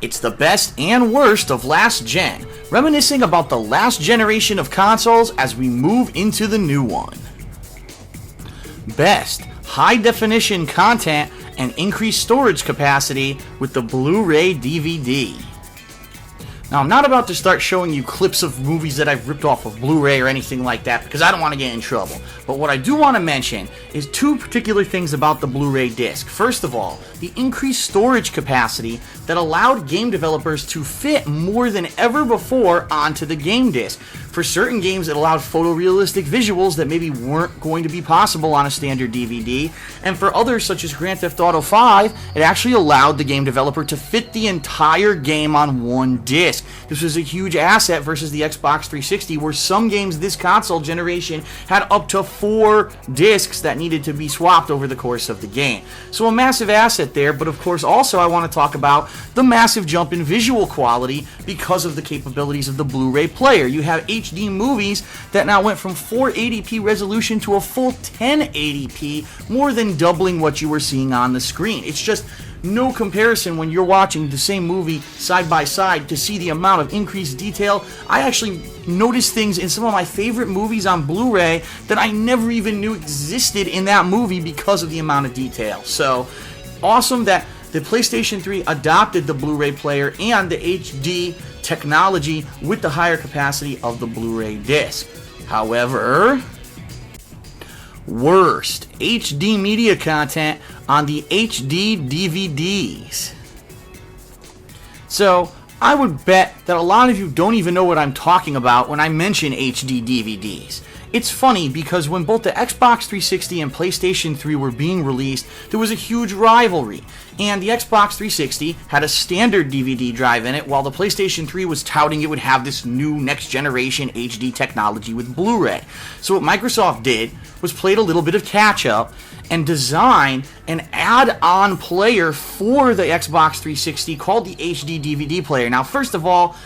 It's the best and worst of last gen, reminiscing about the last generation of consoles as we move into the new one. Best, high definition content and increased storage capacity with the Blu-ray DVD. Now, I'm not about to start showing you clips of movies that I've ripped off of Blu-ray or anything like that because I don't want to get in trouble. But what I do want to mention is two particular things about the Blu-ray disc. First of all, the increased storage capacity that allowed game developers to fit more than ever before onto the game disc. For certain games, it allowed photorealistic visuals that maybe weren't going to be possible on a standard DVD. And for others, such as Grand Theft Auto 5, it actually allowed the game developer to fit the entire game on one disc. This was a huge asset versus the Xbox 360, where some games this console generation had up to 4 discs that needed to be swapped over the course of the game. So a massive asset there, but of course also I want to talk about the massive jump in visual quality because of the capabilities of the Blu-ray player. You have HD movies that now went from 480p resolution to a full 1080p, more than doubling what you were seeing on the screen. It's just no comparison when you're watching the same movie side by side to see the amount of increased detail. I actually noticed things in some of my favorite movies on Blu-ray that I never even knew existed in that movie because of the amount of detail. So awesome that the PlayStation 3 adopted the Blu-ray player and the HD technology with the higher capacity of the Blu-ray disc. However, worst HD media content on the HD DVDs. So I would bet that a lot of you don't even know what I'm talking about when I mention HD DVDs. It's funny because when both the Xbox 360 and PlayStation 3 were being released, there was a huge rivalry. And the Xbox 360 had a standard DVD drive in it, while the PlayStation 3 was touting it would have this new next generation HD technology with Blu-ray. So what Microsoft did was played a little bit of catch up and designed an add-on player for the Xbox 360 called the HD DVD player. Now, first of all,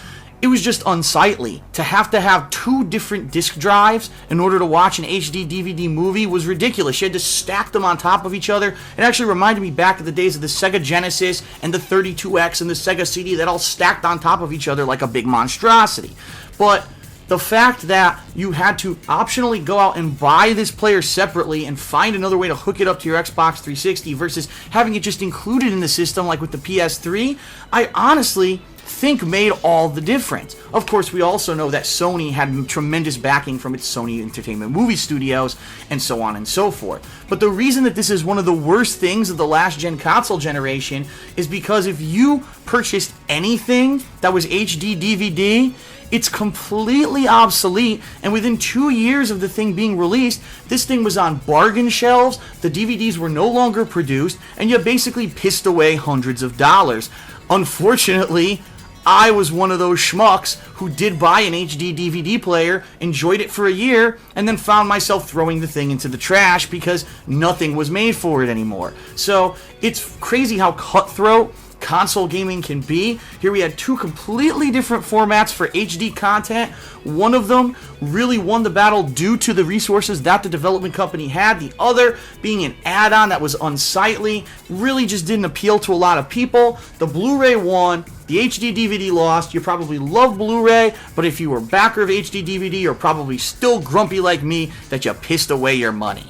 it was just unsightly. To have 2 different disc drives in order to watch an HD DVD movie was ridiculous. You had to stack them on top of each other. It actually reminded me back of the days of the Sega Genesis and the 32X and the Sega CD that all stacked on top of each other like a big monstrosity. But the fact that you had to optionally go out and buy this player separately and find another way to hook it up to your Xbox 360 versus having it just included in the system like with the PS3, I honestly think made all the difference. Of course, we also know that Sony had tremendous backing from its Sony Entertainment Movie Studios and so on and so forth. But the reason that this is one of the worst things of the last gen console generation is because if you purchased anything that was HD DVD, it's completely obsolete, and within 2 years of the thing being released, this thing was on bargain shelves, the DVDs were no longer produced, and you basically pissed away hundreds of dollars. Unfortunately, I was one of those schmucks who did buy an HD DVD player, enjoyed it for a year, and then found myself throwing the thing into the trash because nothing was made for it anymore. So it's crazy how cutthroat console gaming can be. Here we had 2 completely different formats for HD content. One of them really won the battle due to the resources that the development company had. The other being an add-on that was unsightly, really just didn't appeal to a lot of people. The Blu-ray won, the HD DVD lost. You probably love Blu-ray, but if you were a backer of HD DVD, you're probably still grumpy like me that you pissed away your money.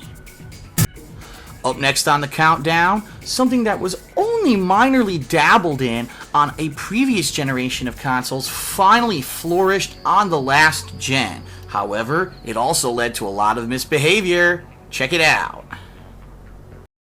Up next on the countdown, something that was only minorly dabbled in on a previous generation of consoles finally flourished on the last gen. However, it also led to a lot of misbehavior. Check it out.